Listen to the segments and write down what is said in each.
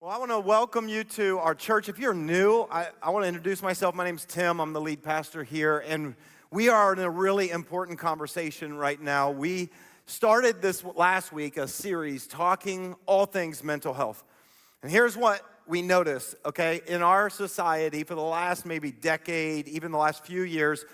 Well, I want to welcome you to our church. If you're new, I want to introduce myself. My name's Tim. I'm the lead pastor here, and we are in a really important conversation right now. We started this last week, a series talking all things mental health. And here's what we notice, okay? In our society, for the last maybe decade, even the last few years,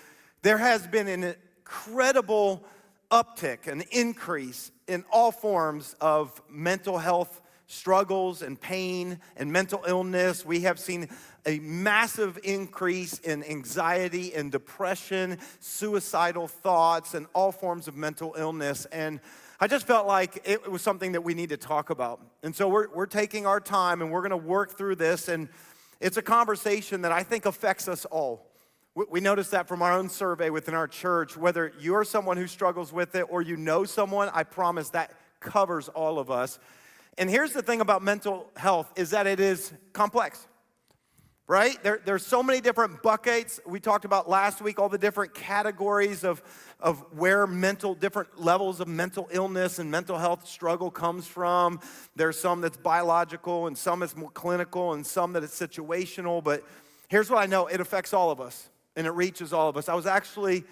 there has been an incredible uptick, an increase in all forms of mental health struggles and pain and mental illness. We have seen a massive increase in anxiety and depression, suicidal thoughts, and all forms of mental illness. And I just felt like it was something that we need to talk about. And so we're taking our time and we're going to work through this. And it's a conversation that I think affects us all. We noticed that from our own survey within our church. Whether you're someone who struggles with it or you know someone, I promise that covers all of us. And here's the thing about mental health is that it is complex, right? There's so many different buckets. We talked about last week all the different categories of where different levels of mental illness and mental health struggle comes from. There's some that's biological and some that's more clinical and some that is situational. But here's what I know, it affects all of us and it reaches all of us. I was actually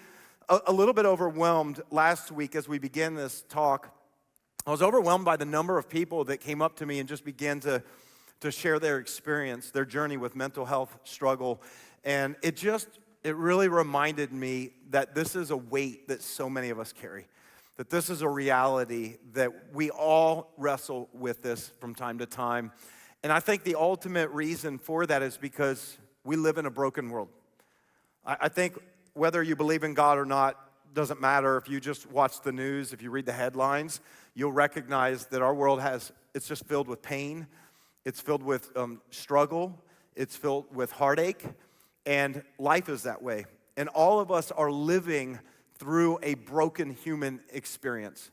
a little bit overwhelmed last week as we began this talk. I was overwhelmed by the number of people that came up to me and just began to share their experience, their journey with mental health struggle. And it really reminded me that this is a weight that so many of us carry, that this is a reality that we all wrestle with this from time to time. And I think the ultimate reason for that is because we live in a broken world. I think whether you believe in God or not, doesn't matter. If you just watch the news, if you read the headlines, you'll recognize that our world it's just filled with pain. It's filled with struggle. It's filled with heartache. And life is that way. And all of us are living through a broken human experience.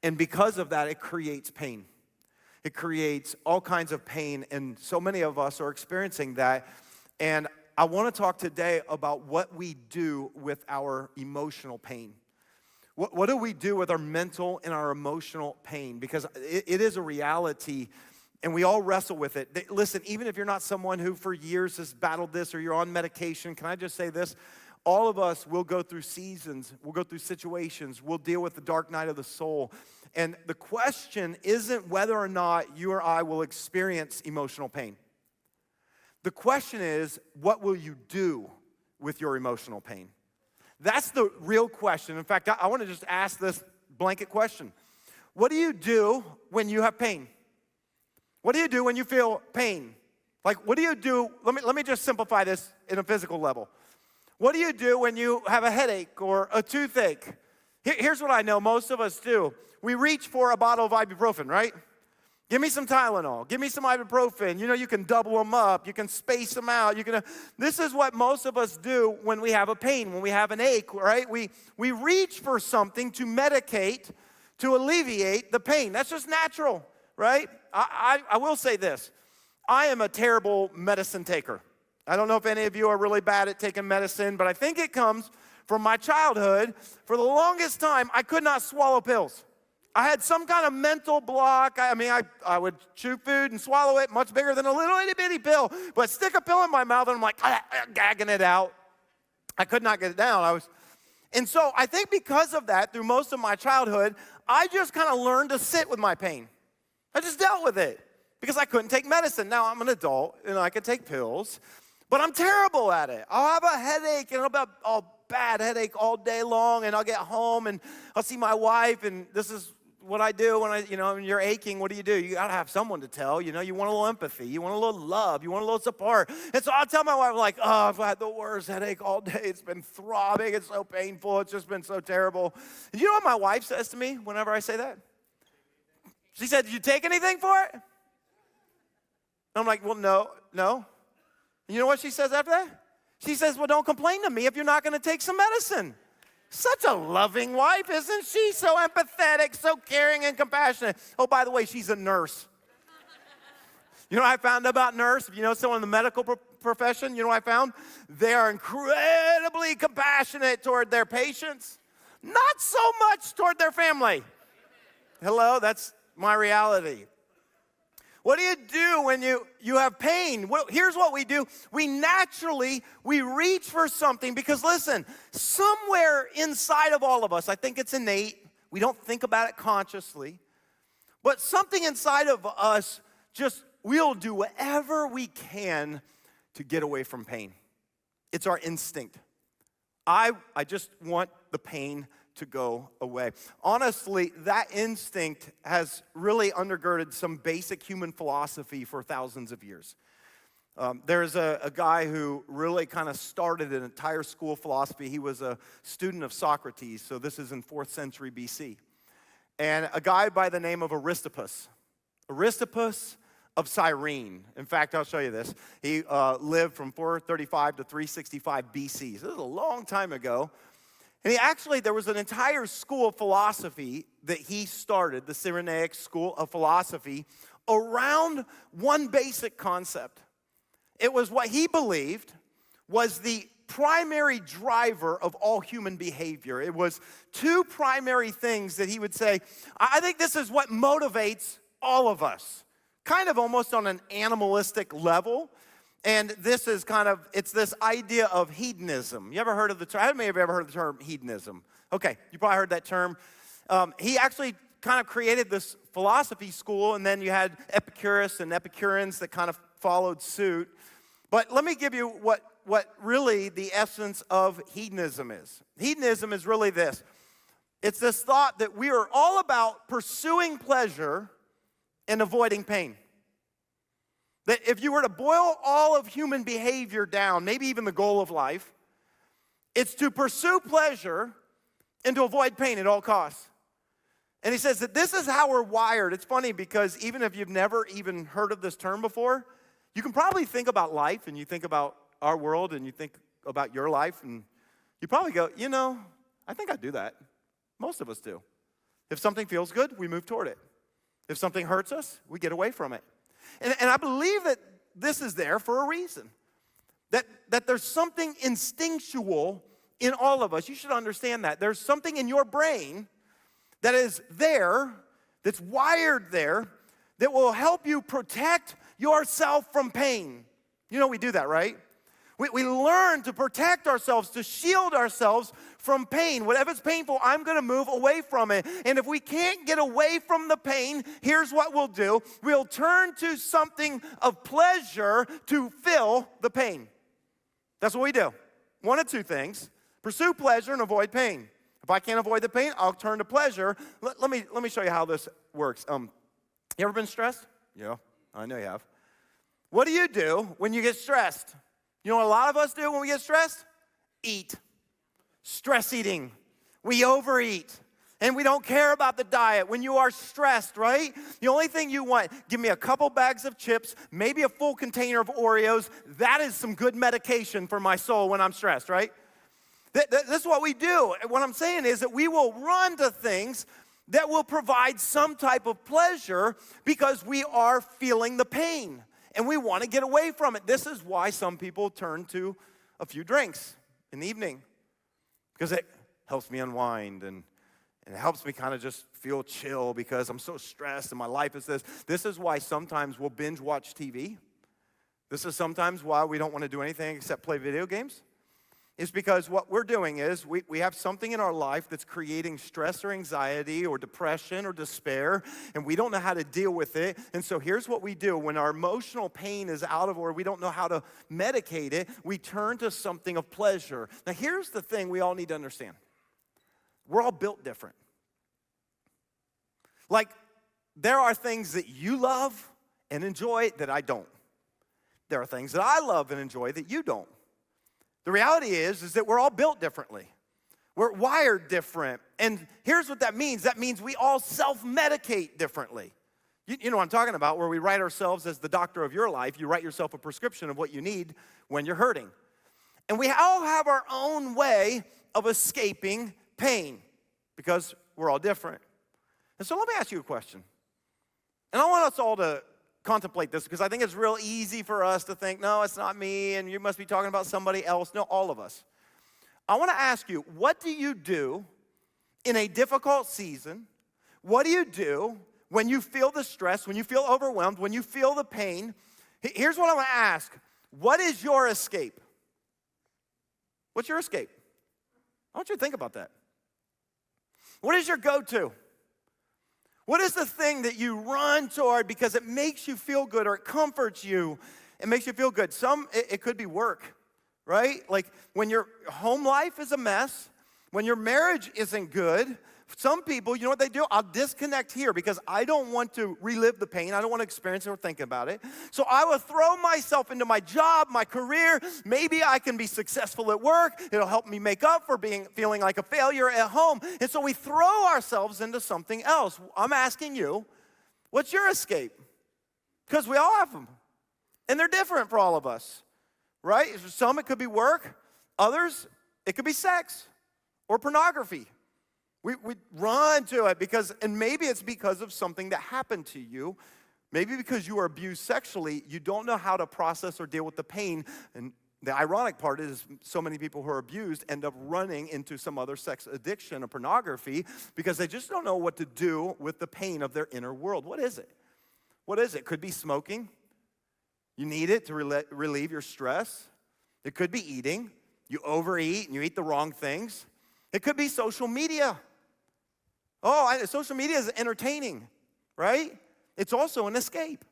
And because of that, it creates pain. It creates all kinds of pain. And so many of us are experiencing that. And I want to talk today about what we do with our emotional pain. What do we do with our mental and our emotional pain? Because it is a reality, and we all wrestle with it. Listen, even if you're not someone who for years has battled this or you're on medication, can I just say this? All of us will go through seasons, we'll go through situations, we'll deal with the dark night of the soul. And the question isn't whether or not you or I will experience emotional pain. The question is, what will you do with your emotional pain? That's the real question. In fact, I want to just ask this blanket question. What do you do when you have pain? What do you do when you feel pain? Like, what do you do? Let me just simplify this in a physical level. What do you do when you have a headache or a toothache? Here's what I know most of us do. We reach for a bottle of ibuprofen, right? Give me some Tylenol. Give me some ibuprofen. You know, you can double them up. You can space them out. This is what most of us do when we have a pain, when we have an ache, right? We reach for something to medicate, to alleviate the pain. That's just natural, right? I will say this. I am a terrible medicine taker. I don't know if any of you are really bad at taking medicine, but I think it comes from my childhood. For the longest time, I could not swallow pills. I had some kind of mental block. I would chew food and swallow it much bigger than a little itty bitty pill, but stick a pill in my mouth and I'm like, gagging it out. I could not get it down. And so I think because of that, through most of my childhood, I just kind of learned to sit with my pain. I just dealt with it because I couldn't take medicine. Now I'm an adult and I can take pills, but I'm terrible at it. I'll have a headache and a bad headache all day long, and I'll get home and I'll see my wife, and this is what I do when you're aching. What do? You got to have someone to tell. You want a little empathy. You want a little love. You want a little support. And so I'll tell my wife, like, oh, I've had the worst headache all day. It's been throbbing. It's so painful. It's just been so terrible. And you know what my wife says to me whenever I say that? She said, did you take anything for it? And I'm like, well, no. And you know what she says after that? She says, well, don't complain to me if you're not going to take some medicine. Such a loving wife, isn't she? So empathetic, so caring and compassionate. Oh, by the way, she's a nurse. You know what I found about nurse? If you know someone in the medical profession, you know what I found? They are incredibly compassionate toward their patients, not so much toward their family. Hello, that's my reality. What do you do when you have pain, here's what we do. We naturally reach for something because, listen, somewhere inside of all of us, I think it's innate. We don't think about it consciously. But something inside of us we'll do whatever we can to get away from pain. It's our instinct. I just want the pain to go away. Honestly, that instinct has really undergirded some basic human philosophy for thousands of years. There's a guy who really kind of started an entire school of philosophy. He was a student of Socrates, so this is in 4th century BC. And a guy by the name of Aristippus of Cyrene. In fact, I'll show you this. He lived from 435 to 365 BC. So this is a long time ago. And there was an entire school of philosophy that he started, the Cyrenaic school of philosophy, around one basic concept. It was what he believed was the primary driver of all human behavior. It was two primary things that he would say, I think this is what motivates all of us, kind of almost on an animalistic level. And this is it's this idea of hedonism. You ever heard of the term? How many of you ever heard of the term hedonism? Okay, you probably heard that term. He actually kind of created this philosophy school, and then you had Epicurus and Epicureans that kind of followed suit. But let me give you what really the essence of hedonism is. Hedonism is really this. It's this thought that we are all about pursuing pleasure and avoiding pain. That if you were to boil all of human behavior down, maybe even the goal of life, it's to pursue pleasure and to avoid pain at all costs. And he says that this is how we're wired. It's funny because even if you've never even heard of this term before, you can probably think about life and you think about our world and you think about your life and you probably go, I think I do that. Most of us do. If something feels good, we move toward it. If something hurts us, we get away from it. And I believe that this is there for a reason. That there's something instinctual in all of us. You should understand that. There's something in your brain that is there, that's wired there, that will help you protect yourself from pain. You know we do that, right? We learn to protect ourselves, to shield ourselves from pain. Whatever's painful, I'm going to move away from it. And if we can't get away from the pain, here's what we'll do. We'll turn to something of pleasure to fill the pain. That's what we do. One of two things. Pursue pleasure and avoid pain. If I can't avoid the pain, I'll turn to pleasure. Let me show you how this works. You ever been stressed? Yeah, I know you have. What do you do when you get stressed? You know what a lot of us do when we get stressed? Eat. Stress eating. We overeat. And we don't care about the diet. When you are stressed, right? The only thing you want, give me a couple bags of chips, maybe a full container of Oreos. That is some good medication for my soul when I'm stressed, right? This is what we do. What I'm saying is that we will run to things that will provide some type of pleasure because we are feeling the pain. And we want to get away from it. This is why some people turn to a few drinks in the evening. Because it helps me unwind and it helps me kind of just feel chill because I'm so stressed and my life is this. This is why sometimes we'll binge watch TV. This is sometimes why we don't want to do anything except play video games. It's because what we're doing is we have something in our life that's creating stress or anxiety or depression or despair, and we don't know how to deal with it. And so here's what we do. When our emotional pain is out of order, we don't know how to medicate it, we turn to something of pleasure. Now here's the thing we all need to understand. We're all built different. Like, there are things that you love and enjoy that I don't. There are things that I love and enjoy that you don't. The reality is that we're all built differently. We're wired different. And here's what that means. That means we all self-medicate differently. You know what I'm talking about, where we write ourselves as the doctor of your life. You write yourself a prescription of what you need when you're hurting. And we all have our own way of escaping pain because we're all different. And so let me ask you a question. And I want us all to contemplate this because I think it's real easy for us to think, no, it's not me, and you must be talking about somebody else. No, all of us. I want to ask you, what do you do in a difficult season? What do you do when you feel the stress, when you feel overwhelmed, when you feel the pain? Here's what I'm going to ask. What is your escape? What's your escape? I want you to think about that. What is your go-to? What is the thing that you run toward because it makes you feel good or it comforts you? It makes you feel good. It could be work, right? Like when your home life is a mess, when your marriage isn't good, some people, you know what they do? I'll disconnect here because I don't want to relive the pain. I don't want to experience it or think about it. So I will throw myself into my job, my career. Maybe I can be successful at work. It'll help me make up for feeling like a failure at home. And so we throw ourselves into something else. I'm asking you, what's your escape? Because we all have them. And they're different for all of us, right? For some, it could be work. Others, it could be sex or pornography. We run to it and maybe it's because of something that happened to you. Maybe because you were abused sexually, you don't know how to process or deal with the pain. And the ironic part is so many people who are abused end up running into some other sex addiction or pornography because they just don't know what to do with the pain of their inner world. What is it? What is it? Could be smoking. You need it to relieve your stress. It could be eating. You overeat and you eat the wrong things. It could be social media. Social media is entertaining, right? It's also an escape.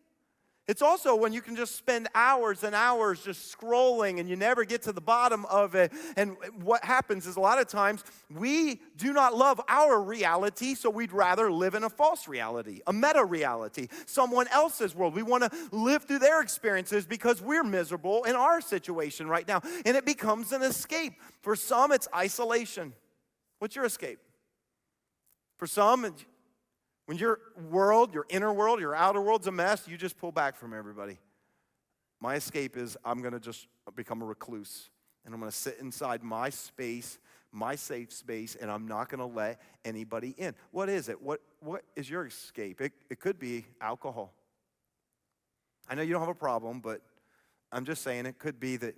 It's also when you can just spend hours and hours just scrolling and you never get to the bottom of it. And what happens is a lot of times we do not love our reality, so we'd rather live in a false reality, a meta reality, someone else's world. We want to live through their experiences because we're miserable in our situation right now. And it becomes an escape. For some, it's isolation. What's your escape? For some, when your world, your inner world, your outer world's a mess, you just pull back from everybody. My escape is I'm going to just become a recluse, and I'm going to sit inside my space, my safe space, and I'm not going to let anybody in. What is it? What is your escape? It could be alcohol. I know you don't have a problem, but I'm just saying it could be that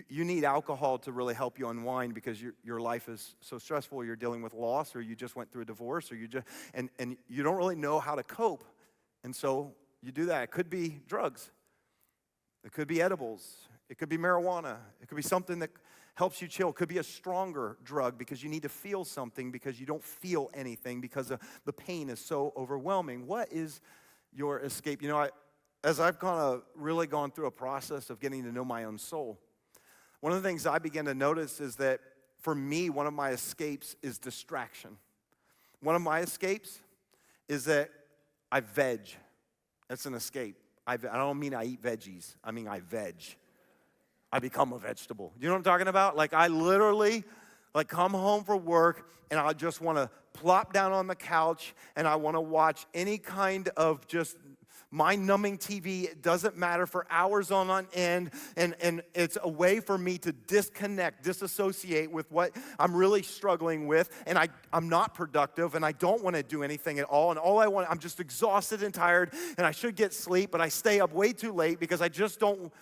you need alcohol to really help you unwind because your life is so stressful. You're dealing with loss, or you just went through a divorce, or and you don't really know how to cope. And so you do that. It could be drugs. It could be edibles. It could be marijuana. It could be something that helps you chill. It could be a stronger drug because you need to feel something because you don't feel anything because the pain is so overwhelming. What is your escape? You know, as I've kind of really gone through a process of getting to know my own soul, one of the things I began to notice is that for me, one of my escapes is distraction. One of my escapes is that I veg. That's an escape. I don't mean I eat veggies. I mean I veg. I become a vegetable. You know what I'm talking about? Like I literally come home from work and I just want to plop down on the couch and I want to watch any kind of just mind-numbing TV. It doesn't matter, for hours on end, and it's a way for me to disconnect, disassociate with what I'm really struggling with, and I'm not productive, and I don't want to do anything at all, and I'm just exhausted and tired, and I should get sleep, but I stay up way too late because I just don't.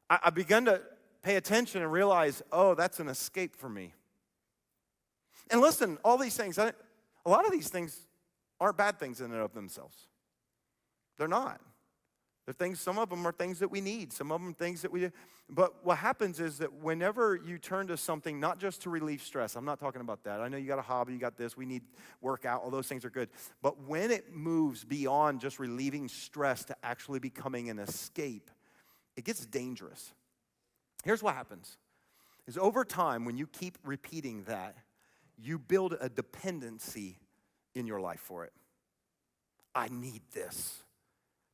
I begun to pay attention and realize, that's an escape for me. And listen, all these things, a lot of these things aren't bad things in and of themselves. They're not. They're things, some of them are things that we need. Some of them things that we do. But what happens is that whenever you turn to something, not just to relieve stress, I'm not talking about that. I know you got a hobby, you got this, we need workout, all those things are good. But when it moves beyond just relieving stress to actually becoming an escape, it gets dangerous. Here's what happens, is over time, when you keep repeating that, you build a dependency in your life for it. I need this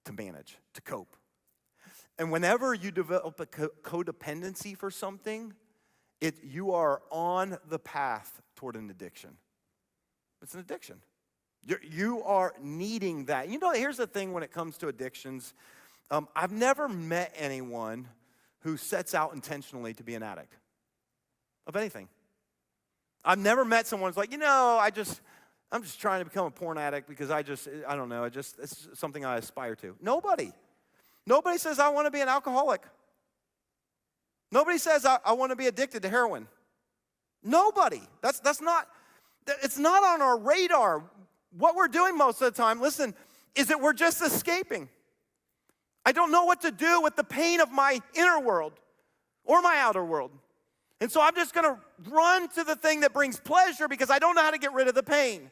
to manage, to cope. And whenever you develop a codependency for something, you are on the path toward an addiction. It's an addiction. You are needing that. You know, here's the thing when it comes to addictions. I've never met anyone who sets out intentionally to be an addict of anything. I've never met someone who's like, I'm just trying to become a porn addict because I don't know, it's something I aspire to. Nobody says I want to be an alcoholic. Nobody says I want to be addicted to heroin. Nobody. It's not on our radar. What we're doing most of the time, listen, is that we're just escaping. I don't know what to do with the pain of my inner world or my outer world. And so I'm just going to run to the thing that brings pleasure because I don't know how to get rid of the pain.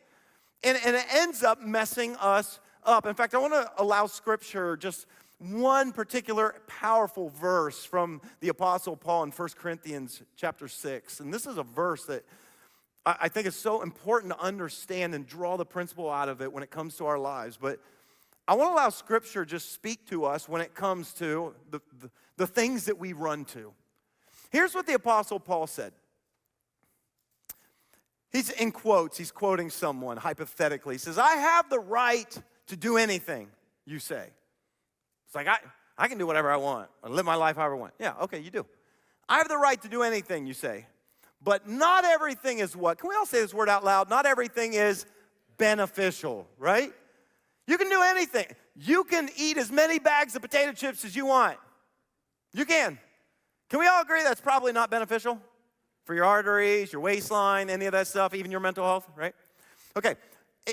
And it ends up messing us up. In fact, I want to allow Scripture, just one particular powerful verse from the Apostle Paul in 1 Corinthians chapter 6. And this is a verse that I think is so important to understand and draw the principle out of it when it comes to our lives. But I want to allow Scripture just speak to us when it comes to the things that we run to. Here's what the Apostle Paul said. He's in quotes. He's quoting someone hypothetically. He says, I have the right to do anything, you say. It's like, I can do whatever I want. I live my life however I want. Yeah, okay, you do. I have the right to do anything, you say. But not everything is what? Can we all say this word out loud? Not everything is beneficial, right? You can do anything. You can eat as many bags of potato chips as you want. You can. Can we all agree that's probably not beneficial for your arteries, your waistline, any of that stuff, even your mental health, right? Okay,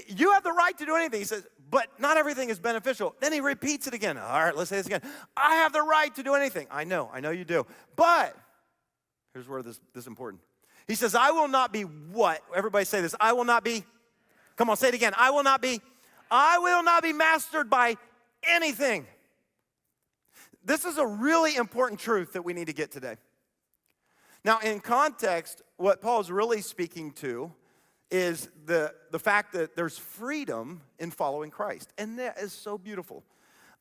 you have the right to do anything. He says, but not everything is beneficial. Then he repeats it again. All right, let's say this again. I have the right to do anything. I know you do. But, here's where this is important. He says, I will not be what? Everybody say this. I will not be, come on, say it again. I will not be mastered by anything. This is a really important truth that we need to get today. Now, in context, what Paul's really speaking to is the fact that there's freedom in following Christ. And that is so beautiful.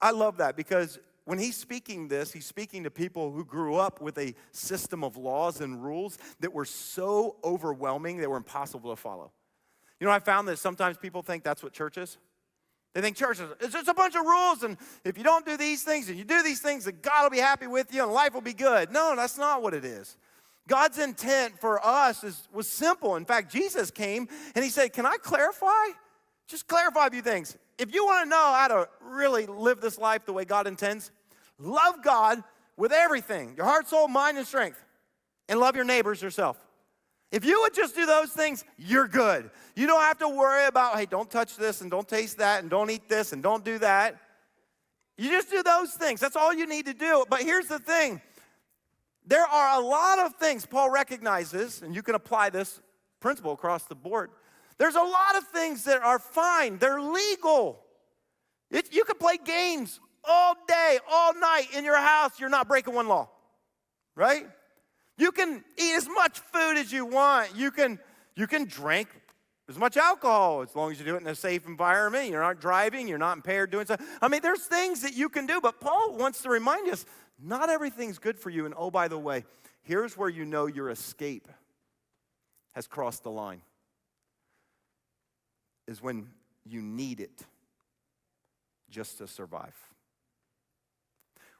I love that because when he's speaking this, he's speaking to people who grew up with a system of laws and rules that were so overwhelming they were impossible to follow. You know, I found that sometimes people think that's what church is. They think church is just a bunch of rules, and if you don't do these things and you do these things, then God will be happy with you and life will be good. No, that's not what it is. God's intent for us was simple. In fact, Jesus came and he said, can I clarify? Just clarify a few things. If you want to know how to really live this life the way God intends, love God with everything, your heart, soul, mind, and strength, and love your neighbors yourself. If you would just do those things, you're good. You don't have to worry about, hey, don't touch this and don't taste that and don't eat this and don't do that. You just do those things. That's all you need to do. But here's the thing. There are a lot of things Paul recognizes, and you can apply this principle across the board. There's a lot of things that are fine. They're legal. You can play games all day, all night in your house. You're not breaking one law, right? You can eat as much food as you want. You can drink as much alcohol as long as you do it in a safe environment. You're not driving. You're not impaired doing stuff. I mean, there's things that you can do, but Paul wants to remind us, not everything's good for you. And oh, by the way, here's where you know your escape has crossed the line, is when you need it just to survive.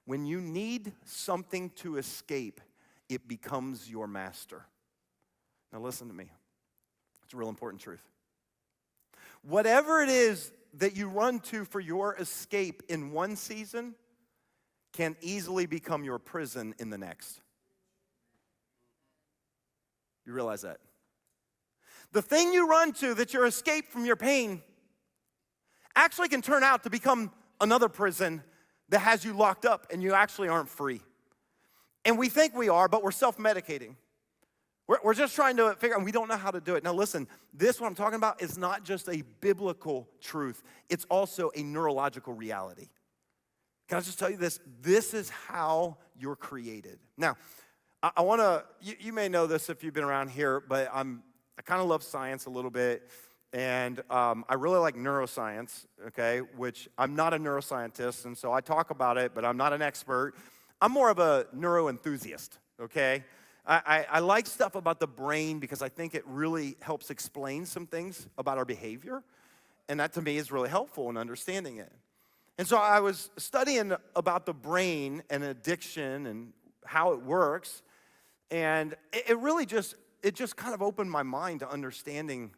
When you need something to escape, it becomes your master. Now listen to me. It's a real important truth. Whatever it is that you run to for your escape in one season can easily become your prison in the next. You realize that? The thing you run to that's your escape from your pain actually can turn out to become another prison that has you locked up and you actually aren't free. And we think we are, but we're self-medicating. We're just trying to figure out, and we don't know how to do it. Now listen, this what I'm talking about is not just a biblical truth. It's also a neurological reality. Can I just tell you this? This is how you're created. Now, I want to, you may know this if you've been around here, but I kind of love science a little bit, and I really like neuroscience, okay, which I'm not a neuroscientist, and so I talk about it, but I'm not an expert. I'm more of a neuro enthusiast, okay? I like stuff about the brain because I think it really helps explain some things about our behavior, and that to me is really helpful in understanding it. And so I was studying about the brain and addiction and how it works, and it really just kind of opened my mind to understanding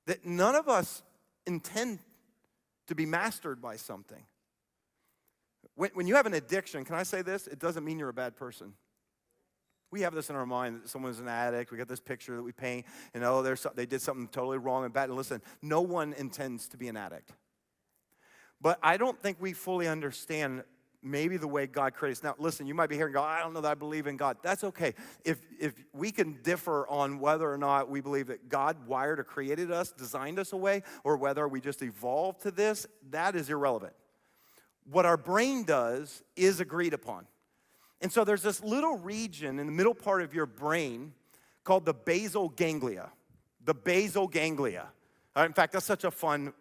that none of us intend to be mastered by something. When you have an addiction, can I say this? It doesn't mean you're a bad person. We have this in our mind that someone's an addict. We got this picture that we paint, and they did something totally wrong and bad. And listen, no one intends to be an addict. But I don't think we fully understand maybe the way God created us. Now, listen, you might be hearing, I don't know that I believe in God. That's okay. If we can differ on whether or not we believe that God wired or created us, designed us a way, or whether we just evolved to this, that is irrelevant. What our brain does is agreed upon. And so there's this little region in the middle part of your brain called the basal ganglia. The basal ganglia. In fact, that's such a fun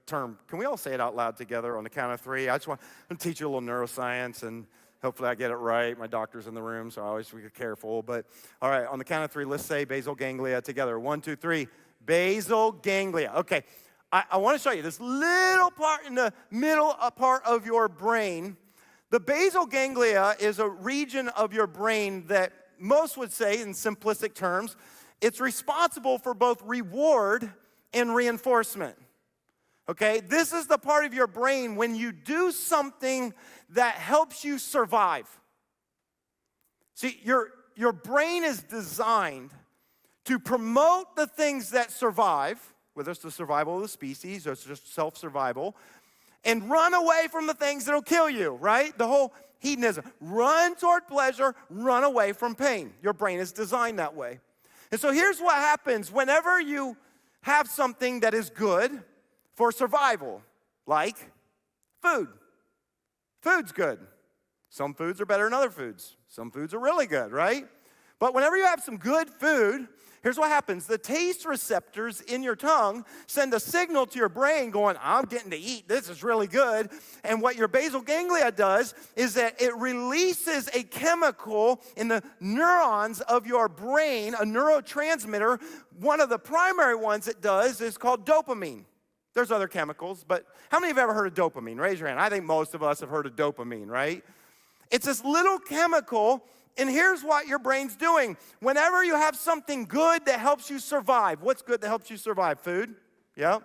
term. Can we all say it out loud together on the count of 3? I'm going to teach you a little neuroscience, and hopefully I get it right. My doctor's in the room, so I always be careful. But all right, on the count of 3, let's say basal ganglia together. 1, 2, 3. Basal ganglia. Okay, I want to show you this little part in the middle part of your brain. The basal ganglia is a region of your brain that most would say, in simplistic terms, it's responsible for both reward and reinforcement. Okay, this is the part of your brain when you do something that helps you survive. See, your brain is designed to promote the things that survive, whether it's the survival of the species or it's just self-survival, and run away from the things that'll kill you, right? The whole hedonism. Run toward pleasure, run away from pain. Your brain is designed that way. And so here's what happens whenever you have something that is good for survival, like food. Food's good. Some foods are better than other foods. Some foods are really good, right? But whenever you have some good food, here's what happens. The taste receptors in your tongue send a signal to your brain going, I'm getting to eat. This is really good. And what your basal ganglia does is that it releases a chemical in the neurons of your brain, a neurotransmitter. One of the primary ones it does is called dopamine. There's other chemicals, but how many have ever heard of dopamine? Raise your hand. I think most of us have heard of dopamine, right? It's this little chemical, and here's what your brain's doing. Whenever you have something good that helps you survive, what's good that helps you survive? Food, yeah.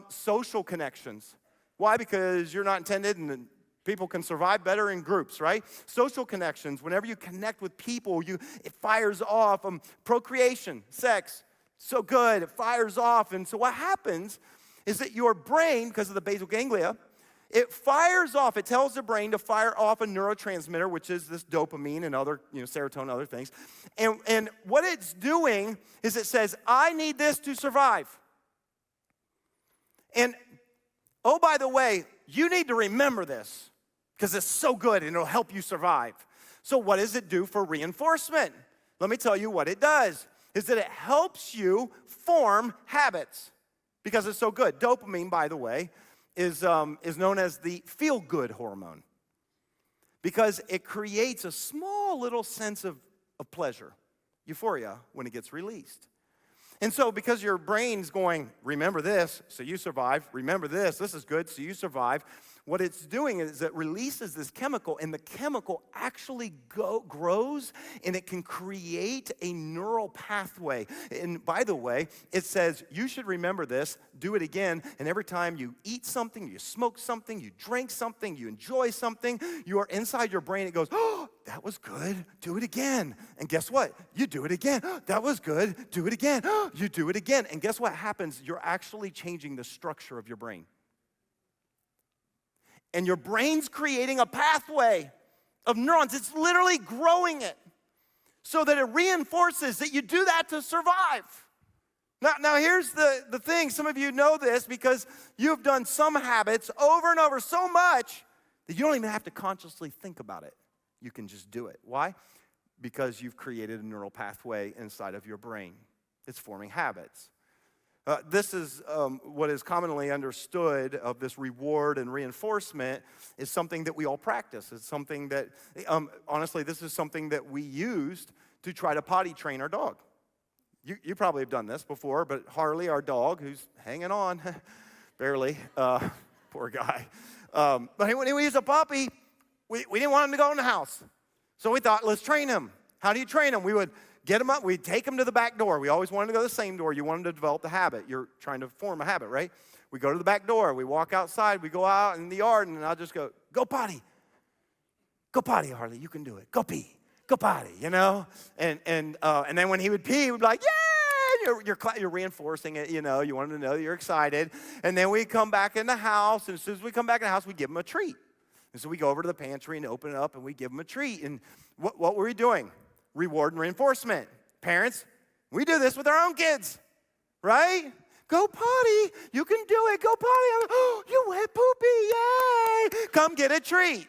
Social connections. Why? Because you're not intended, and people can survive better in groups, right? Social connections. Whenever you connect with people, it fires off. Procreation, sex, so good, it fires off. And so what happens is that your brain, because of the basal ganglia, it fires off, it tells the brain to fire off a neurotransmitter, which is this dopamine and other, serotonin, other things. And what it's doing is it says, I need this to survive. And, oh, by the way, you need to remember this because it's so good and it'll help you survive. So what does it do for reinforcement? Let me tell you what it does, is that it helps you form habits. Because it's so good. Dopamine, by the way, is known as the feel-good hormone. Because it creates a small little sense of pleasure, euphoria, when it gets released. And so because your brain's going, remember this, so you survive. Remember this is good, so you survive. What it's doing is it releases this chemical, and the chemical actually grows, and it can create a neural pathway. And by the way, it says, you should remember this, do it again, and every time you eat something, you smoke something, you drink something, you enjoy something, you are inside your brain, it goes, oh, that was good, do it again. And guess what? You do it again. That was good, do it again. You do it again. And guess what happens? You're actually changing the structure of your brain. And your brain's creating a pathway of neurons. It's literally growing it so that it reinforces that you do that to survive. Now here's the thing. Some of you know this because you've done some habits over and over so much that you don't even have to consciously think about it. You can just do it. Why? Because you've created a neural pathway inside of your brain. It's forming habits. This is what is commonly understood of this reward and reinforcement is something that we all practice. It's something that, honestly, this is something that we used to try to potty train our dog. You probably have done this before, but Harley, our dog, who's hanging on, barely, poor guy. But when he was a puppy, we didn't want him to go in the house. So we thought, let's train him. How do you train him? We would get him up. We'd take him to the back door. We always wanted to go to the same door. You want him to develop the habit. You're trying to form a habit, right? We go to the back door. We walk outside. We go out in the yard, and I'll just go potty. Go potty, Harley. You can do it. Go pee. Go potty, And then when he would pee, we'd be like, yeah! You're reinforcing it, You want him to know you're excited. And then we come back in the house, and as soon as we come back in the house, we give him a treat. And so we go over to the pantry and open it up and we give them a treat. And what were we doing? Reward and reinforcement. Parents, we do this with our own kids, right? Go potty. You can do it. Go potty. Oh, you went poopy. Yay. Come get a treat.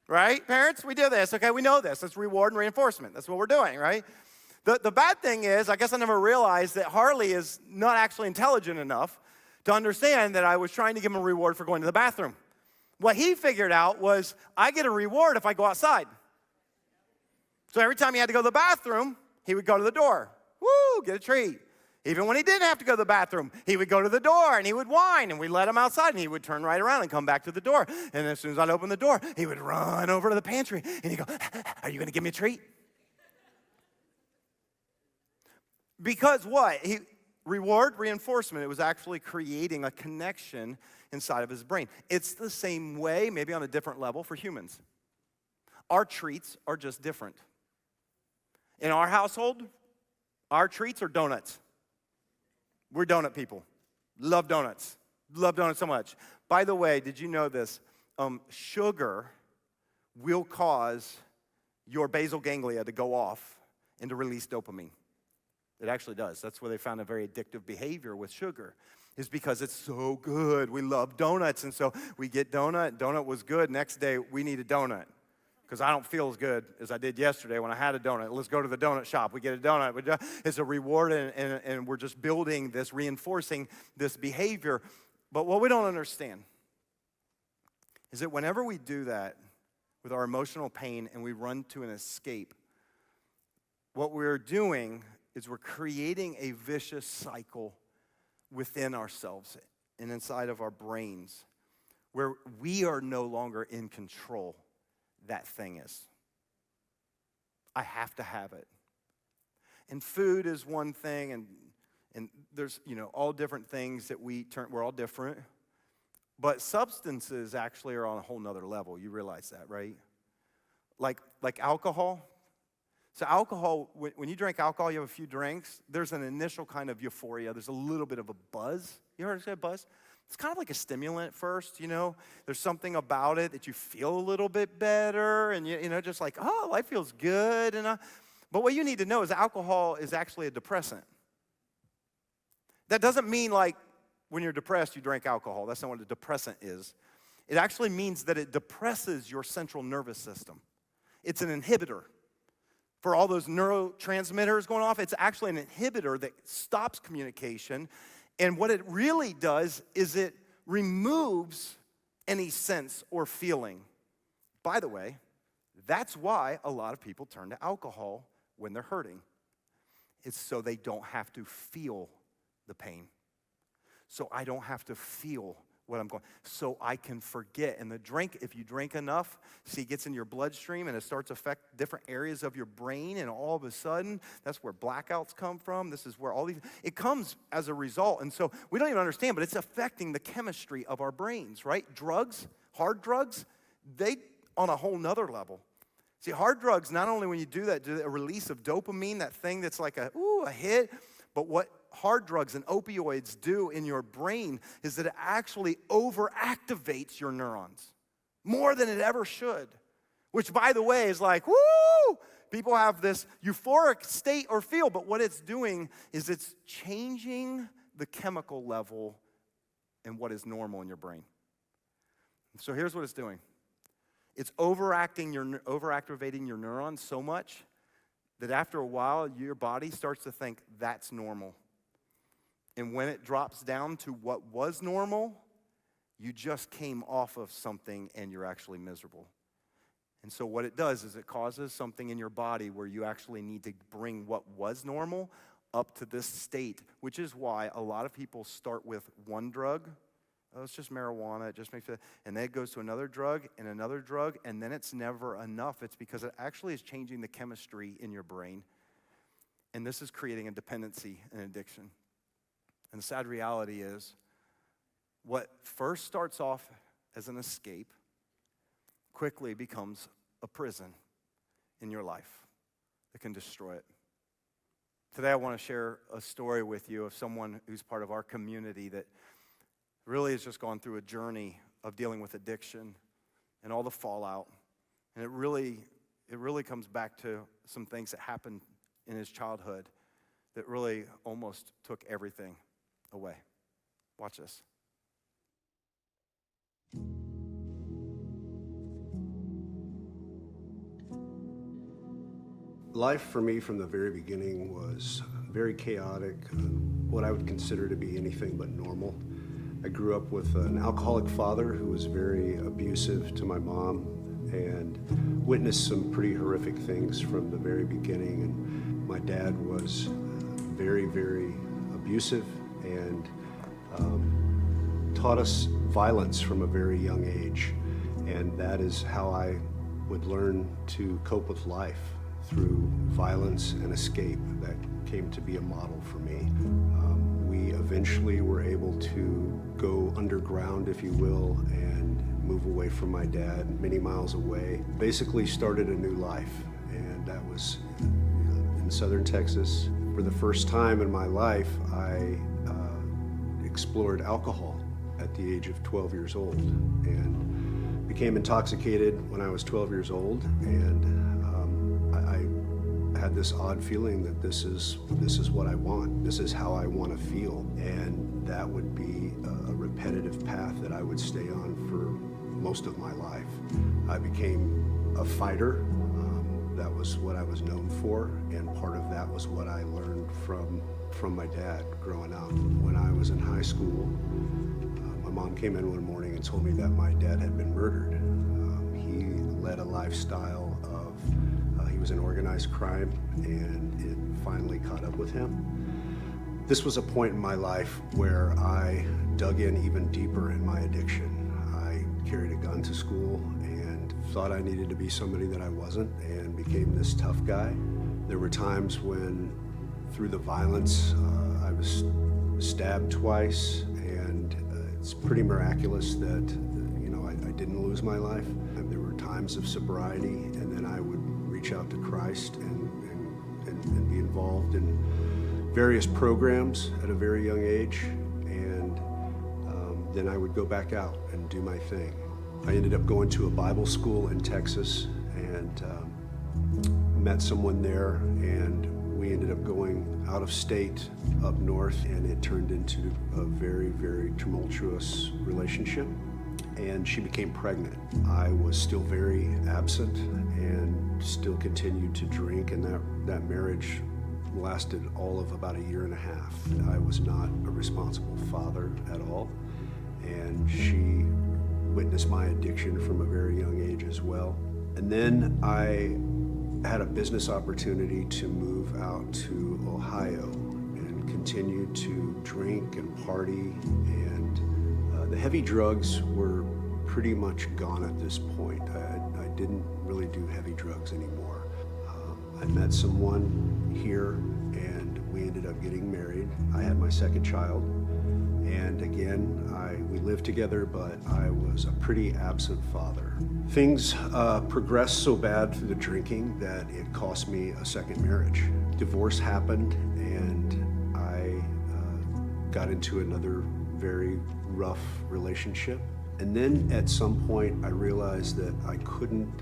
Right? Parents, we do this. Okay, we know this. It's reward and reinforcement. That's what we're doing, right? The bad thing is, I guess I never realized that Harley is not actually intelligent enough to understand that I was trying to give him a reward for going to the bathroom. What he figured out was, I get a reward if I go outside. So every time he had to go to the bathroom, he would go to the door. Woo, get a treat. Even when he didn't have to go to the bathroom, he would go to the door and he would whine and we'd let him outside and he would turn right around and come back to the door. And as soon as I'd open the door, he would run over to the pantry and he'd go, are you going to give me a treat? Because what? Reward, reinforcement, it was actually creating a connection inside of his brain. It's the same way, maybe on a different level, for humans. Our treats are just different. In our household, our treats are donuts. We're donut people. Love donuts. Love donuts so much. By the way, did you know this? Sugar will cause your basal ganglia to go off and to release dopamine. It actually does. That's where they found a very addictive behavior with sugar, is because it's so good. We love donuts, and so we get donut. Donut was good. Next day, we need a donut because I don't feel as good as I did yesterday when I had a donut. Let's go to the donut shop. We get a donut. It's a reward, and we're just building this, reinforcing this behavior. But what we don't understand is that whenever we do that with our emotional pain and we run to an escape, what we're doing is we're creating a vicious cycle within ourselves and inside of our brains where we are no longer in control. That thing is. I have to have it. And food is one thing, and there's, all different things that we're all different. But substances actually are on a whole nother level. You realize that, right? Like alcohol. So alcohol, when you drink alcohol, you have a few drinks, there's an initial kind of euphoria. There's a little bit of a buzz. You heard it say buzz? It's kind of like a stimulant at first, There's something about it that you feel a little bit better and, just like, oh, life feels good. But what you need to know is alcohol is actually a depressant. That doesn't mean like when you're depressed, you drink alcohol. That's not what a depressant is. It actually means that it depresses your central nervous system. It's an inhibitor. For all those neurotransmitters going off, it's actually an inhibitor that stops communication. And what it really does is it removes any sense or feeling. By the way, that's why a lot of people turn to alcohol when they're hurting. It's so they don't have to feel the pain. So I don't have to feel what I'm going, so I can forget. And the drink, if you drink enough, it gets in your bloodstream and it starts to affect different areas of your brain, and all of a sudden, that's where blackouts come from. This is where it comes as a result. And so we don't even understand, but it's affecting the chemistry of our brains, right? Drugs, hard drugs, they on a whole nother level. See, hard drugs, not only when you do that, do a release of dopamine, that thing that's like a hit, but what hard drugs and opioids do in your brain is that it actually overactivates your neurons more than it ever should, which, by the way, is like, woo! People have this euphoric state or feel, but what it's doing is it's changing the chemical level and what is normal in your brain. So here's what it's doing. It's overactivating your neurons so much that after a while, your body starts to think that's normal. And when it drops down to what was normal, you just came off of something and you're actually miserable. And so what it does is it causes something in your body where you actually need to bring what was normal up to this state, which is why a lot of people start with one drug. Oh, it's just marijuana. It just makes it, and then it goes to another drug, and then it's never enough. It's because it actually is changing the chemistry in your brain. And this is creating a dependency and addiction. And the sad reality is, what first starts off as an escape quickly becomes a prison in your life that can destroy it. Today I want to share a story with you of someone who's part of our community that really has just gone through a journey of dealing with addiction and all the fallout. And it really comes back to some things that happened in his childhood that really almost took everything away. Watch this. Life for me from the very beginning was very chaotic, what I would consider to be anything but normal. I grew up with an alcoholic father who was very abusive to my mom and witnessed some pretty horrific things from the very beginning. And my dad was very, very abusive and taught us violence from a very young age. And that is how I would learn to cope with life, through violence and escape. That came to be a model for me. We eventually were able to go underground, if you will, and move away from my dad, many miles away. Basically started a new life, and that was in southern Texas. For the first time in my life, I explored alcohol at the age of 12 years old, and became intoxicated when I was 12 years old, and I had this odd feeling that this is what I want. This is how I want to feel, and that would be a repetitive path that I would stay on for most of my life. I became a fighter. That was what I was known for, and part of that was what I learned from my dad growing up. When I was in high school, my mom came in one morning and told me that my dad had been murdered. He led a lifestyle of, he was in organized crime, and it finally caught up with him. This was a point in my life where I dug in even deeper in my addiction. I carried a gun to school and thought I needed to be somebody that I wasn't, and became this tough guy. There were times when, through the violence, I was stabbed twice, and it's pretty miraculous that I didn't lose my life. And there were times of sobriety, and then I would reach out to Christ and be involved in various programs at a very young age, and then I would go back out and do my thing. I ended up going to a Bible school in Texas and met someone there, and we ended up going out of state up north, and it turned into a very, very tumultuous relationship, and she became pregnant. I was still very absent and still continued to drink, and that marriage lasted all of about 1.5 years. I was not a responsible father at all, and she witnessed my addiction from a very young age as well. And then I had a business opportunity to move out to Ohio and continue to drink and party, and the heavy drugs were pretty much gone at this point. I didn't really do heavy drugs anymore. I met someone here, and we ended up getting married. I had my second child, and again, we lived together, but I was a pretty absent father. Things progressed so bad through the drinking that it cost me a second marriage. Divorce happened, and I got into another very rough relationship. And then at some point, I realized that I couldn't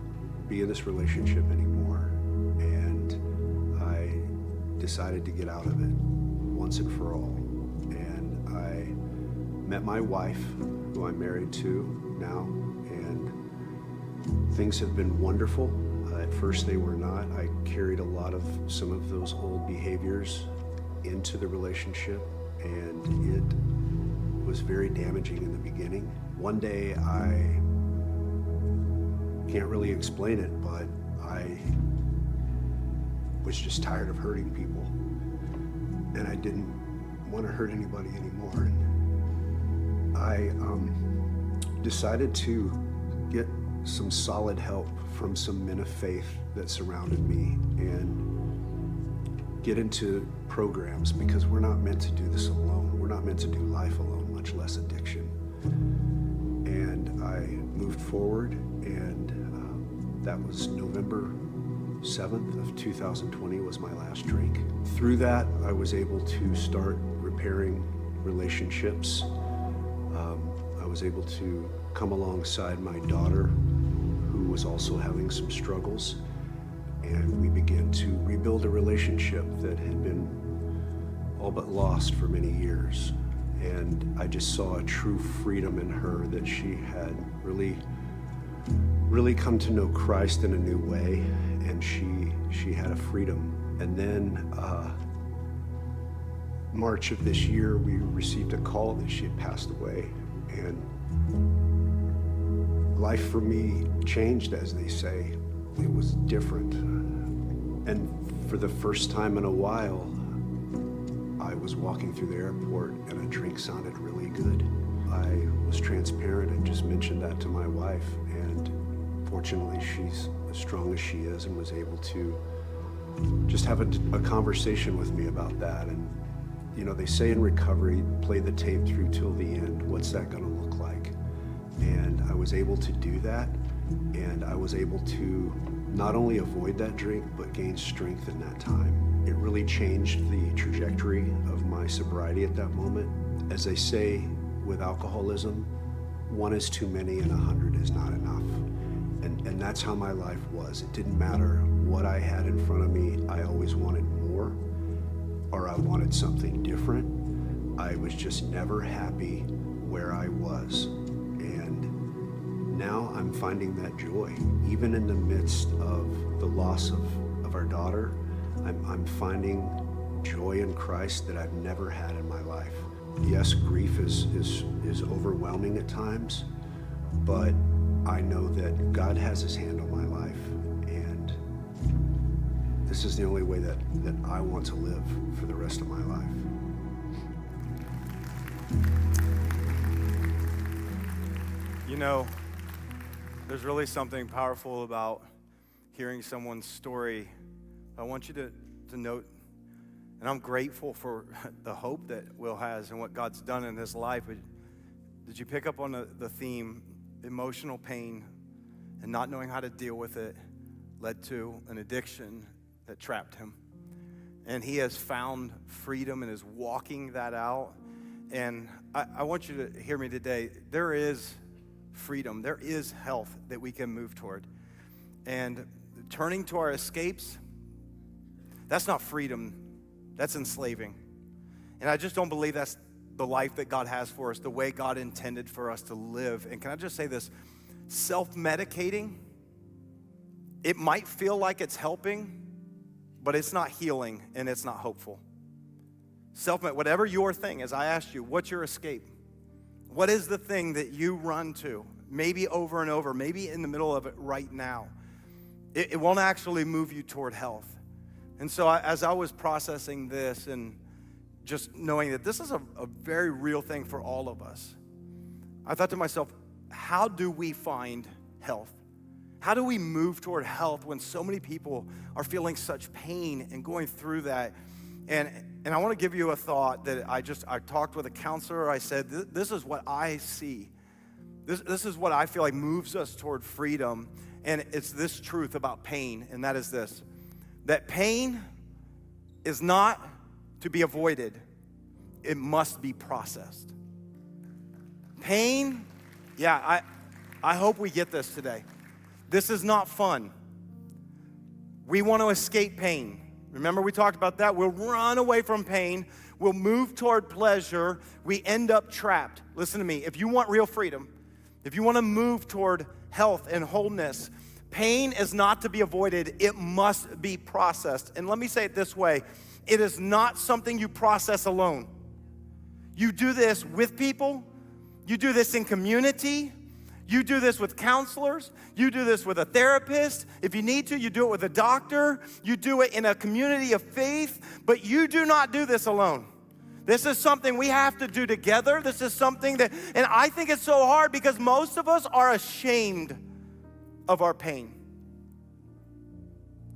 be in this relationship anymore, and I decided to get out of it once and for all. And I met my wife, who I'm married to now, and things have been wonderful. At first they were not. I carried some of those old behaviors into the relationship, and it was very damaging in the beginning. One day, I can't really explain it, but I was just tired of hurting people, and I didn't want to hurt anybody anymore. And I decided to get some solid help from some men of faith that surrounded me, and get into programs, because we're not meant to do this alone. We're not meant to do life alone, much less addiction. And I moved forward, and that was November 7th of 2020 was my last drink. Through that, I was able to start repairing relationships. I was able to come alongside my daughter was also having some struggles, and we began to rebuild a relationship that had been all but lost for many years. And I just saw a true freedom in her, that she had really come to know Christ in a new way, and she had a freedom. And then March of this year, we received a call that she had passed away, and life for me changed, as they say. It was different. And for the first time in a while, I was walking through the airport and a drink sounded really good. I was transparent and just mentioned that to my wife, and fortunately she's as strong as she is and was able to just have a conversation with me about that. And you know, they say in recovery, play the tape through till the end. What's that gonna look like? And I was able to do that, and I was able to not only avoid that drink, but gain strength in that time. It really changed the trajectory of my sobriety at that moment. As they say with alcoholism, 1 is too many and 100 is not enough. And that's how my life was. It didn't matter what I had in front of me, I always wanted more, or I wanted something different. I was just never happy where I was. And now I'm finding that joy. Even in the midst of the loss of our daughter, I'm finding joy in Christ that I've never had in my life. Yes, grief is overwhelming at times, but I know that God has his hand on my life, and this is the only way that I want to live for the rest of my life. You know, there's really something powerful about hearing someone's story. I want you to note, and I'm grateful for the hope that Will has and what God's done in his life. But did you pick up on the theme? Emotional pain and not knowing how to deal with it led to an addiction that trapped him. And he has found freedom and is walking that out. And I want you to hear me today. There is freedom. There is health that we can move toward. And turning to our escapes, that's not freedom. That's enslaving. And I just don't believe that's the life that God has for us, the way God intended for us to live. And can I just say this? Self-medicating, it might feel like it's helping, but it's not healing and it's not hopeful. Whatever your thing is, I asked you, what's your escape? What is the thing that you run to? Maybe over and over, maybe in the middle of it right now. It won't actually move you toward health. And so as I was processing this and just knowing that this is a very real thing for all of us, I thought to myself, how do we find health? How do we move toward health when so many people are feeling such pain and going through that? And I want to give you a thought that I talked with a counselor. I said, this is what I see. This is what I feel like moves us toward freedom. And it's this truth about pain, and that is this, that pain is not to be avoided, it must be processed. Pain, I hope we get this today. This is not fun. We want to escape pain. Remember we talked about that? We'll run away from pain. We'll move toward pleasure. We end up trapped. Listen to me. If you want real freedom, if you want to move toward health and wholeness, pain is not to be avoided. It must be processed. And let me say it this way. It is not something you process alone. You do this with people. You do this in community. You do this with counselors. You do this with a therapist. If you need to, you do it with a doctor. You do it in a community of faith. But you do not do this alone. This is something we have to do together. This is something that, and I think it's so hard because most of us are ashamed of our pain.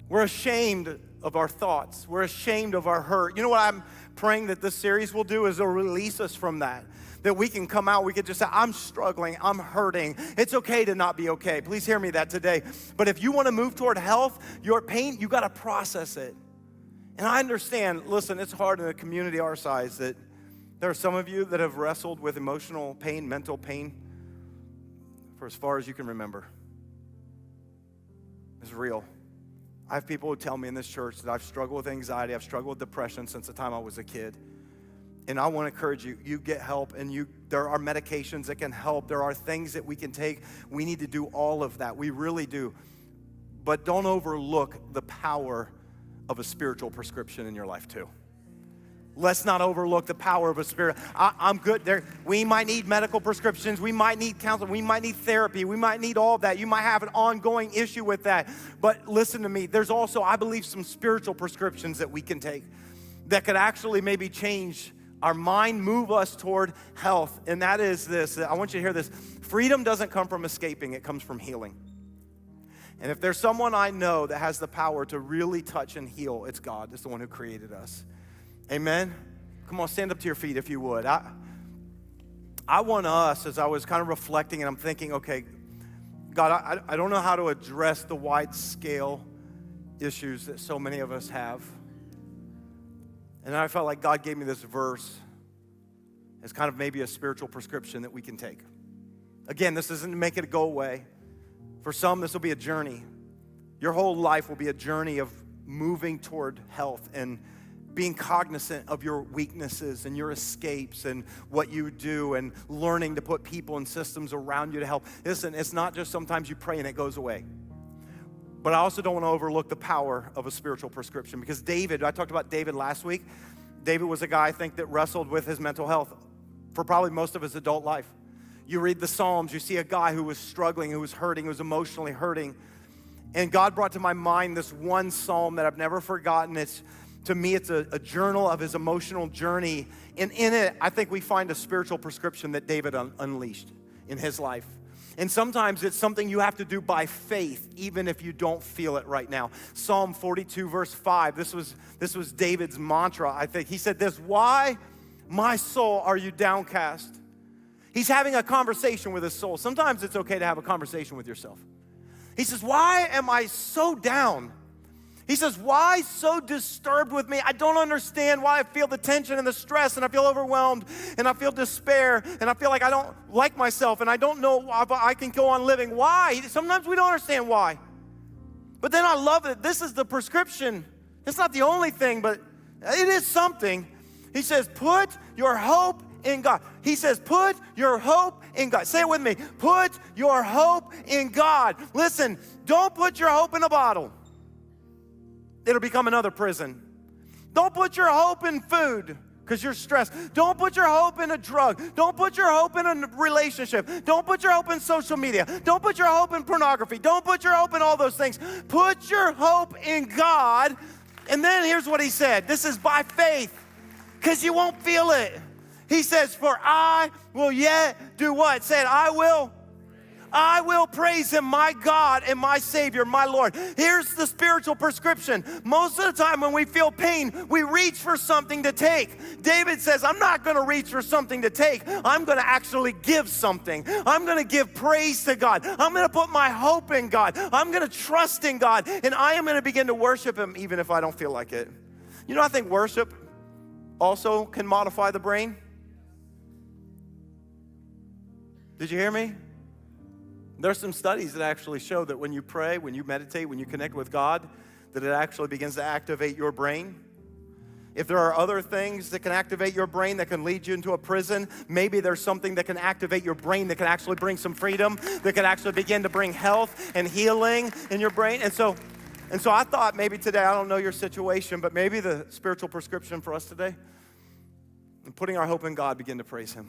We're ashamed of our thoughts. We're ashamed of our hurt. You know what I'm praying that this series will do is it'll release us from that. That we can come out, we can just say, I'm struggling, I'm hurting. It's okay to not be okay. Please hear me that today. But if you want to move toward health, your pain, you got to process it. And I understand, listen, it's hard in a community our size that there are some of you that have wrestled with emotional pain, mental pain for as far as you can remember. is real. I have people who tell me in this church that I've struggled with anxiety, I've struggled with depression since the time I was a kid. And I want to encourage you, you get help, and there are medications that can help. There are things that we can take. We need to do all of that. We really do. But don't overlook the power of a spiritual prescription in your life too. Let's not overlook the power of a spirit. I'm good there. We might need medical prescriptions. We might need counseling. We might need therapy. We might need all of that. You might have an ongoing issue with that. But listen to me. There's also, I believe, some spiritual prescriptions that we can take that could actually maybe change our mind, move us toward health. And that is this. I want you to hear this. Freedom doesn't come from escaping. It comes from healing. And if there's someone I know that has the power to really touch and heal, it's God. It's the one who created us. Amen? Come on, stand up to your feet if you would. I want us, as I was kind of reflecting and I'm thinking, okay, God, I don't know how to address the wide scale issues that so many of us have. And I felt like God gave me this verse as kind of maybe a spiritual prescription that we can take. Again, this isn't to make it go away. For some, this will be a journey. Your whole life will be a journey of moving toward health and being cognizant of your weaknesses and your escapes and what you do and learning to put people and systems around you to help. Listen, it's not just sometimes you pray and it goes away. But I also don't want to overlook the power of a spiritual prescription, because David, I talked about David last week. David was a guy, I think, that wrestled with his mental health for probably most of his adult life. You read the Psalms, you see a guy who was struggling, who was hurting, who was emotionally hurting. And God brought to my mind this one psalm that I've never forgotten. To me, it's a journal of his emotional journey. And in it, I think we find a spiritual prescription that David unleashed in his life. And sometimes it's something you have to do by faith, even if you don't feel it right now. Psalm 42, verse 5, this was David's mantra, I think. He said this: "Why, my soul, are you downcast?" He's having a conversation with his soul. Sometimes it's okay to have a conversation with yourself. He says, "Why am I so down?" He says, "Why so disturbed with me? I don't understand why I feel the tension and the stress, and I feel overwhelmed, and I feel despair, and I feel like I don't like myself, and I don't know if I can go on living. Why?" Sometimes we don't understand why. But then I love it. This is the prescription. It's not the only thing, but it is something. He says, "Put your hope in God." He says, "Put your hope in God." Say it with me. Put your hope in God. Listen, don't put your hope in a bottle. It'll become another prison. Don't put your hope in food because you're stressed. Don't put your hope in a drug. Don't put your hope in a relationship. Don't put your hope in social media. Don't put your hope in pornography. Don't put your hope in all those things. Put your hope in God. And then here's what he said. This is by faith, because you won't feel it. He says, "For I will yet do what?" Say it. I will praise him, my God and my Savior, my Lord. Here's the spiritual prescription. Most of the time when we feel pain, we reach for something to take. David says, "I'm not going to reach for something to take. I'm going to actually give something. I'm going to give praise to God. I'm going to put my hope in God. I'm going to trust in God, and I am going to begin to worship him even if I don't feel like it." You know, I think worship also can modify the brain. Did you hear me? There's some studies that actually show that when you pray, when you meditate, when you connect with God, that it actually begins to activate your brain. If there are other things that can activate your brain that can lead you into a prison, maybe there's something that can activate your brain that can actually bring some freedom, that can actually begin to bring health and healing in your brain. And so I thought maybe today, I don't know your situation, but maybe the spiritual prescription for us today, and putting our hope in God, begin to praise him.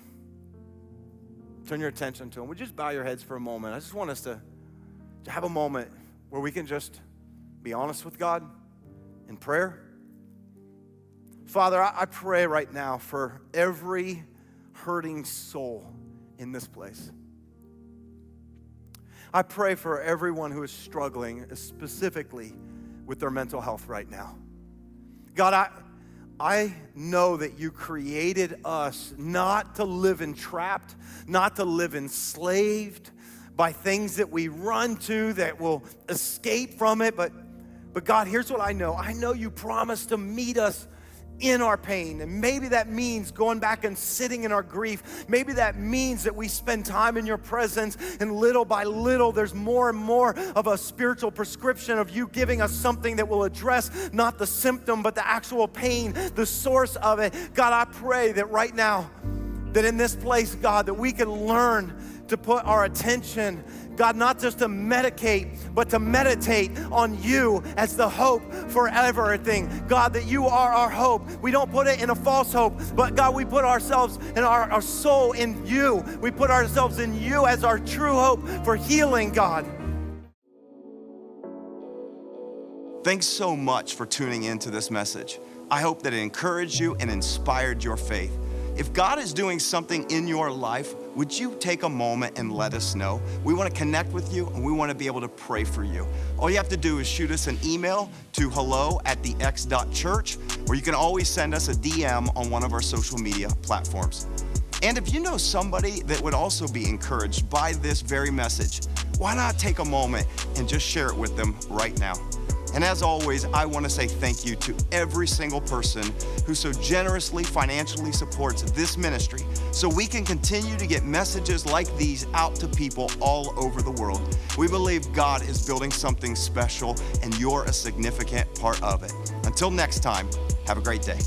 Turn your attention to him. Would you just bow your heads for a moment? I just want us to have a moment where we can just be honest with God in prayer. Father, I pray right now for every hurting soul in this place. I pray for everyone who is struggling specifically with their mental health right now. God, I know that you created us not to live entrapped, not to live enslaved by things that we run to that will escape from it. But God, here's what I know. I know you promised to meet us in our pain. And maybe that means going back and sitting in our grief. Maybe that means that we spend time in your presence, and little by little, there's more and more of a spiritual prescription of you giving us something that will address not the symptom, but the actual pain, the source of it. God, I pray that right now, that in this place, God, that we can learn to put our attention, God, not just to medicate, but to meditate on you as the hope for everything. God, that you are our hope. We don't put it in a false hope, but God, we put ourselves and our soul in you. We put ourselves in you as our true hope for healing, God. Thanks so much for tuning into this message. I hope that it encouraged you and inspired your faith. If God is doing something in your life, would you take a moment and let us know? We want to connect with you, and we want to be able to pray for you. All you have to do is shoot us an email to hello@thex.church, or you can always send us a DM on one of our social media platforms. And if you know somebody that would also be encouraged by this very message, why not take a moment and just share it with them right now? And as always, I want to say thank you to every single person who so generously financially supports this ministry so we can continue to get messages like these out to people all over the world. We believe God is building something special, and you're a significant part of it. Until next time, have a great day.